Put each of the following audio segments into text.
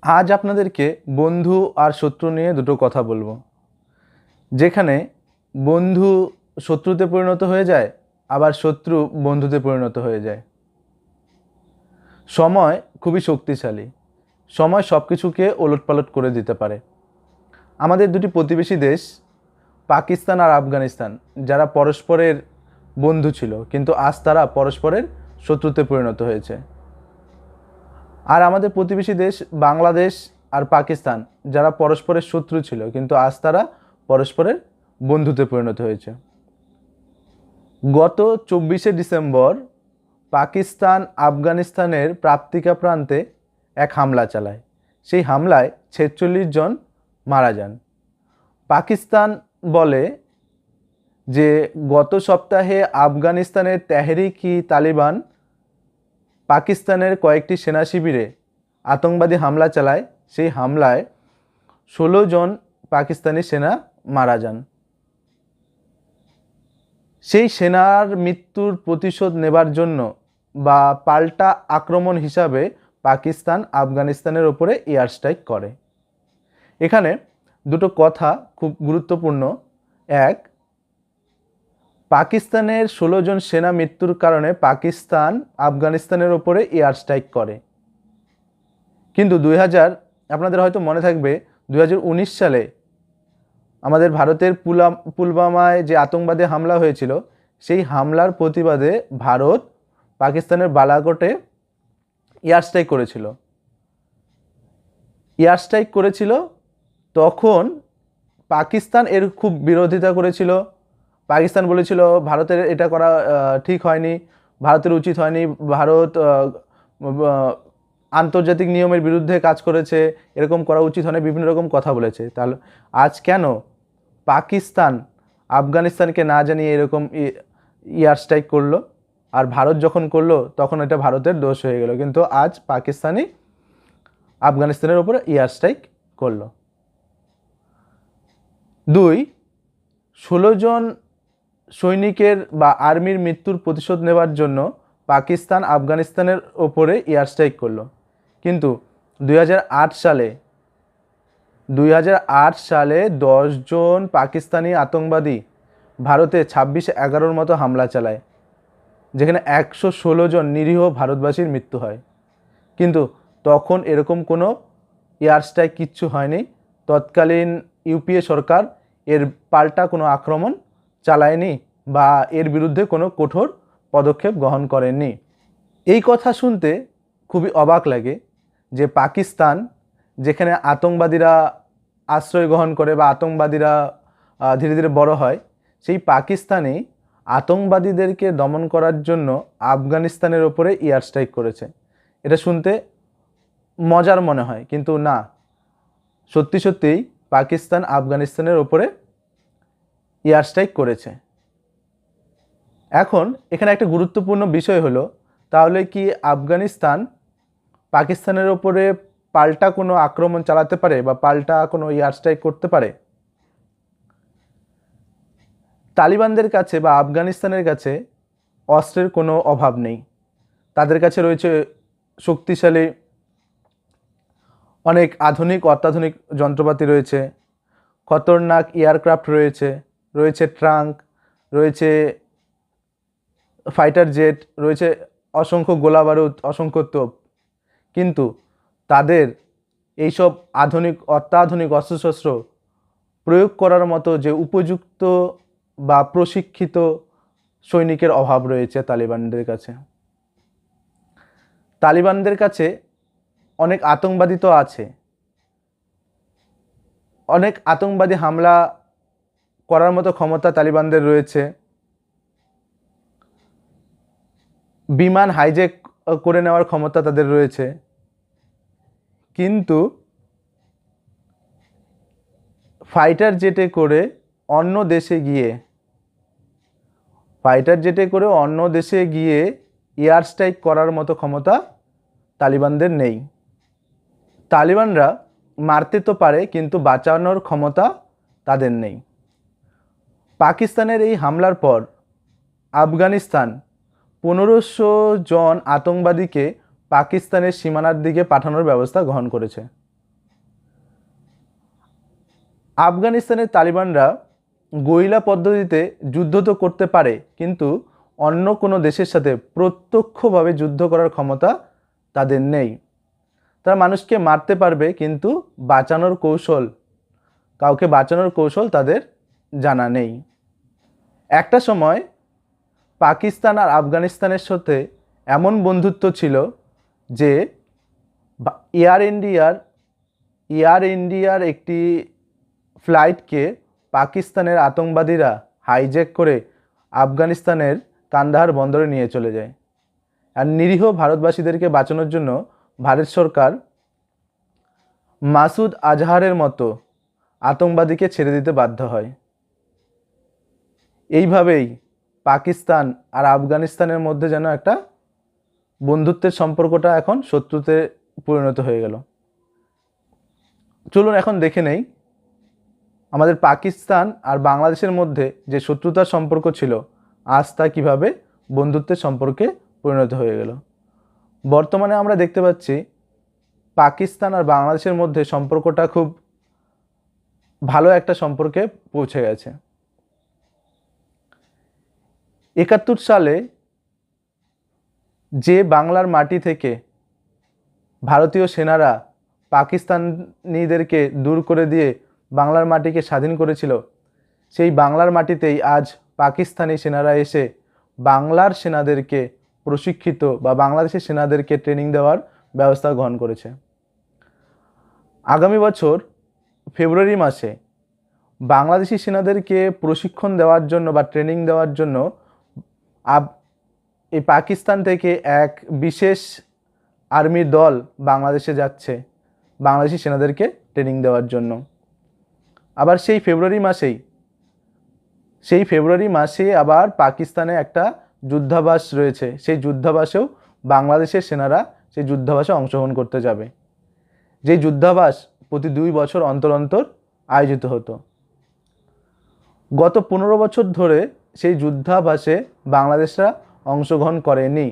আজ আপনাদেরকে বন্ধু আর শত্রু নিয়ে দুটো কথা বলবো। যেখানে বন্ধু শত্রুতে পরিণত হয়ে যায়, আবার শত্রু বন্ধুতে পরিণত হয়ে যায়। সময় খুবই শক্তিশালী। সময় সব কিছুকে ওলটপালট করে দিতে পারে। আমাদের দুটি প্রতিবেশী দেশ পাকিস্তান আর আফগানিস্তান, যারা পরস্পরের বন্ধু ছিল, কিন্তু আজ তারা পরস্পরের শত্রুতে পরিণত হয়েছে। আর আমাদের প্রতিবেশী দেশ বাংলাদেশ আর পাকিস্তান, যারা পরস্পরের শত্রু ছিল, কিন্তু আজ তারা পরস্পরের বন্ধুতে পরিণত হয়েছে। গত 24শে ডিসেম্বর পাকিস্তান আফগানিস্তানের প্রাপ্তিকা প্রান্তে এক হামলা চালায়। সেই হামলায় 46 জন মারা যান। পাকিস্তান বলে যে গত সপ্তাহে আফগানিস্তানের তেহরিক-ই-তালিবান পাকিস্তানের কয়েকটি সেনা শিবিরে আতঙ্কবাদী হামলা চালায়। সেই হামলায় 16 জন পাকিস্তানি সেনা মারা যান। সেই সেনার মৃত্যুর প্রতিশোধ নেবার জন্য বা পাল্টা আক্রমণ হিসাবে পাকিস্তান আফগানিস্তানের ওপরে এয়ার স্ট্রাইক করে। এখানে দুটো কথা খুব গুরুত্বপূর্ণ। এক, পাকিস্তানের 16 জন সেনা মৃত্যুর কারণে পাকিস্তান আফগানিস্তানের ওপরে এয়ার স্ট্রাইক করে। কিন্তু আপনাদের হয়তো মনে থাকবে 2019 সালে আমাদের ভারতের পুলওয়ামায় যে আতঙ্কবাদী হামলা হয়েছিল, সেই হামলার প্রতিবাদে ভারত পাকিস্তানের বালাকোটে এয়ার স্ট্রাইক করেছিল। তখন পাকিস্তান এর খুব বিরোধিতা করেছিল। পাকিস্তান বলেছিল ভারতের এটা করা ঠিক হয়নি, ভারতের উচিত হয়নি, ভারত আন্তর্জাতিক নিয়মের বিরুদ্ধে কাজ করেছে, এরকম করা উচিত হয়নি, বিভিন্ন রকম কথা বলেছে। তাহলে আজ কেন পাকিস্তান আফগানিস্তানকে না জানিয়ে এরকম এয়ার স্ট্রাইক করলো? আর ভারত যখন করলো তখন এটা ভারতের দোষ হয়ে গেল, কিন্তু আজ পাকিস্তানই আফগানিস্তানের ওপরে এয়ার স্ট্রাইক করলো। 2, 16 জন সৈনিকের বা আর্মির মৃত্যুর প্রতিশোধ নেবার জন্য পাকিস্তান আফগানিস্তানের ওপরে এয়ার স্ট্রাইক করলো। কিন্তু 2008 সালে 10 জন পাকিস্তানি আতঙ্কবাদী ভারতে 26/11 মতো হামলা চালায়, যেখানে 116 জন নিরীহ ভারতবাসীর মৃত্যু হয়। কিন্তু তখন এরকম কোনো এয়ার স্ট্রাইক কিচ্ছু হয়নি। তৎকালীন ইউপিএ সরকার এর পাল্টা কোনো আক্রমণ চালায়নি বা এর বিরুদ্ধে কোনো কঠোর পদক্ষেপ গ্রহণ করেননি। এই কথা শুনতে খুবই অবাক লাগে যে পাকিস্তান, যেখানে আতঙ্কবাদীরা আশ্রয় গ্রহণ করে বা আতঙ্কবাদীরা ধীরে ধীরে বড় হয়, সেই পাকিস্তানে আতঙ্কবাদীদেরকে দমন করার জন্য আফগানিস্তানের ওপরে এয়ার স্ট্রাইক করেছে। এটা শুনতে মজার মনে হয়, কিন্তু না, সত্যি সত্যিই পাকিস্তান আফগানিস্তানের ওপরে এয়ার স্ট্রাইক করেছে। এখন এখানে একটা গুরুত্বপূর্ণ বিষয় হলো, তাহলে কি আফগানিস্তান পাকিস্তানের ওপরে পাল্টা কোনো আক্রমণ চালাতে পারে বা পাল্টা কোনো এয়ার স্ট্রাইক করতে পারে? তালিবানদের কাছে বা আফগানিস্তানের কাছে অস্ত্রের কোনো অভাব নেই। তাদের কাছে রয়েছে শক্তিশালী অনেক অত্যাধুনিক যন্ত্রপাতি রয়েছে, খতরনাক এয়ারক্রাফট রয়েছে ট্রাঙ্ক, রয়েছে ফাইটার জেট, রয়েছে অসংখ্য গোলাবারুদ, অসংখ্য তোপ। কিন্তু তাদের এইসব অত্যাধুনিক অস্ত্রশস্ত্র প্রয়োগ করার মতো যে উপযুক্ত বা প্রশিক্ষিত সৈনিকের অভাব রয়েছে তালিবানদের কাছে অনেক আতঙ্কবাদী তো আছে, অনেক আতঙ্কবাদী হামলা করার মতো ক্ষমতা তালিবানদের রয়েছে, বিমান হাইজ্যাক করে নেওয়ার ক্ষমতা তাদের রয়েছে। কিন্তু ফাইটার জেটে করে অন্য দেশে গিয়ে এয়ার স্ট্রাইক করার মতো ক্ষমতা তালিবানদের নেই। তালিবানরা মারতে তো পারে, কিন্তু বাঁচানোর ক্ষমতা তাদের নেই। পাকিস্তানের এই হামলার পর আফগানিস্তান 1500 জন আতঙ্কবাদীকে পাকিস্তানের সীমানার দিকে পাঠানোর ব্যবস্থা গ্রহণ করেছে। আফগানিস্তানের তালিবানরা গরিলা পদ্ধতিতে যুদ্ধ তো করতে পারে, কিন্তু অন্য কোনো দেশের সাথে প্রত্যক্ষভাবে যুদ্ধ করার ক্ষমতা তাদের নেই। তারা মানুষকে মারতে পারবে, কিন্তু কাউকে বাঁচানোর কৌশল তাদের জানা নেই। একটা সময় পাকিস্তান আর আফগানিস্তানের সাথে এমন বন্ধুত্ব ছিল যে এয়ার ইন্ডিয়ার একটি ফ্লাইটকে পাকিস্তানের আতঙ্কবাদীরা হাইজ্যাক করে আফগানিস্তানের কান্দাহার বন্দরে নিয়ে চলে যায়। আর নিরীহ ভারতবাসীদেরকে বাঁচানোর জন্য ভারত সরকার মাসুদ আজহারের মতো আতঙ্কবাদীকে ছেড়ে দিতে বাধ্য হয়। এইভাবেই পাকিস্তান আর আফগানিস্তানের মধ্যে যেন একটা বন্ধুত্বের সম্পর্কটা এখন শত্রুতে পরিণত হয়ে গেল। চলুন এখন দেখে নেই আমাদের পাকিস্তান আর বাংলাদেশের মধ্যে যে শত্রুতার সম্পর্ক ছিল, আজ তা কীভাবে বন্ধুত্বের সম্পর্কে পরিণত হয়ে গেল। বর্তমানে আমরা দেখতে পাচ্ছি পাকিস্তান আর বাংলাদেশের মধ্যে সম্পর্কটা খুব ভালো একটা সম্পর্কে পৌঁছে গেছে। ৭১ সালে যে বাংলার মাটি থেকে ভারতীয় সেনারা পাকিস্তানিদেরকে দূর করে দিয়ে বাংলার মাটিকে স্বাধীন করেছিল, সেই বাংলার মাটিতেই আজ পাকিস্তানি সেনারা এসে বাংলার সেনাদেরকে প্রশিক্ষিত বা বাংলাদেশের সেনাদেরকে ট্রেনিং দেওয়ার ব্যবস্থা গ্রহণ করেছে। আগামী বছর ফেব্রুয়ারি মাসে বাংলাদেশি সেনাদেরকে প্রশিক্ষণ দেওয়ার জন্য বা ট্রেনিং দেওয়ার জন্য এই পাকিস্তান থেকে এক বিশেষ আর্মির দল বাংলাদেশে যাচ্ছে বাংলাদেশি সেনাদেরকে ট্রেনিং দেওয়ার জন্য। আবার সেই ফেব্রুয়ারি মাসে আবার পাকিস্তানে একটা যুদ্ধাভ্যাস রয়েছে, সেই যুদ্ধাভ্যাসেও বাংলাদেশের সেনারা সেই যুদ্ধাভ্যাসে অংশগ্রহণ করতে যাবে। যেই যুদ্ধাভ্যাস প্রতি 2 বছর অন্তর অন্তর আয়োজিত হতো। গত 15 বছর ধরে সেই যুদ্ধাভ্যাসে বাংলাদেশরা অংশগ্রহণ করেনি।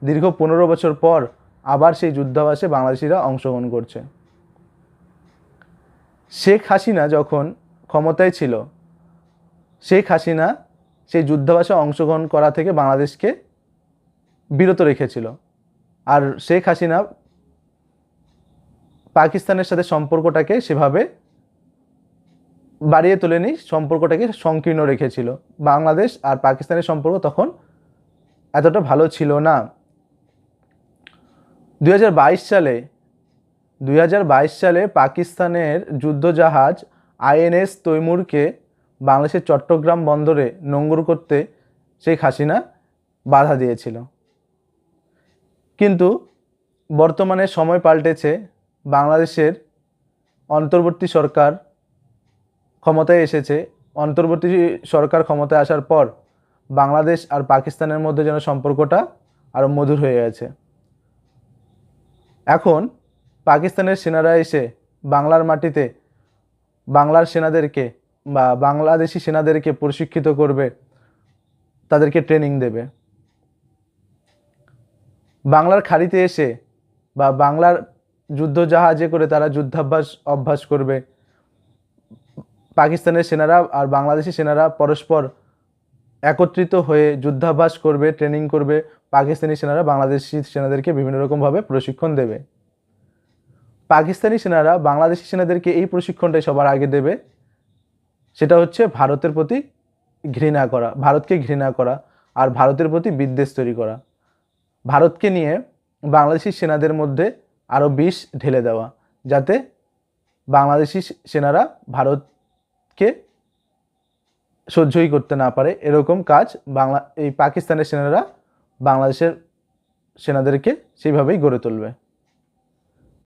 দীর্ঘ 15 বছর পর আবার সেই যুদ্ধাভ্যাসে বাংলাদেশিরা অংশগ্রহণ করছে। শেখ হাসিনা যখন ক্ষমতায় ছিল, শেখ হাসিনা সেই যুদ্ধাভ্যাসে অংশগ্রহণ করা থেকে বাংলাদেশকে বিরত রেখেছিল। আর শেখ হাসিনা পাকিস্তানের সাথে সম্পর্কটাকে সেভাবে বাড়িয়ে তোলেনি, সম্পর্কটাকে সংকীর্ণ রেখেছিল। বাংলাদেশ আর পাকিস্তানের সম্পর্ক তখন এতটা ভালো ছিল না। 2022 সালে পাকিস্তানের যুদ্ধজাহাজ INS তৈমুরকে বাংলাদেশের চট্টগ্রাম বন্দরে নোঙর করতে শেখ হাসিনা বাধা দিয়েছিল। কিন্তু বর্তমানে সময় পাল্টেছে, বাংলাদেশের অন্তর্বর্তী সরকার ক্ষমতায় এসেছে। অন্তর্বর্তী সরকার ক্ষমতায় আসার পর বাংলাদেশ আর পাকিস্তানের মধ্যে যেন সম্পর্কটা আরও মধুর হয়ে গেছে। এখন পাকিস্তানের সেনারা এসে বাংলার মাটিতে বাংলার সেনাদেরকে বা বাংলাদেশি সেনাদেরকে প্রশিক্ষিত করবে, তাদেরকে ট্রেনিং দেবে। বাংলার খাড়িতে এসে বা বাংলার যুদ্ধজাহাজে করে তারা অভ্যাস করবে। পাকিস্তানের সেনারা আর বাংলাদেশি সেনারা পরস্পর একত্রিত হয়ে যুদ্ধাভ্যাস করবে, ট্রেনিং করবে। পাকিস্তানি সেনারা বাংলাদেশি সেনাদেরকে বিভিন্ন রকমভাবে প্রশিক্ষণ দেবে। পাকিস্তানি সেনারা বাংলাদেশি সেনাদেরকে এই প্রশিক্ষণটাই সবার আগে দেবে, সেটা হচ্ছে ভারতের প্রতি ঘৃণা করা, ভারতকে ঘৃণা করা আর ভারতের প্রতি বিদ্বেষ তৈরি করা। ভারতকে নিয়ে বাংলাদেশি সেনাদের মধ্যে আরও বিষ ঢেলে দেওয়া, যাতে বাংলাদেশি সেনারা ভারতকে সহ্যই করতে না পারে। এরকম কাজ এই পাকিস্তানের সেনারা বাংলাদেশের সেনাদেরকে সেইভাবেই গড়ে তুলবে।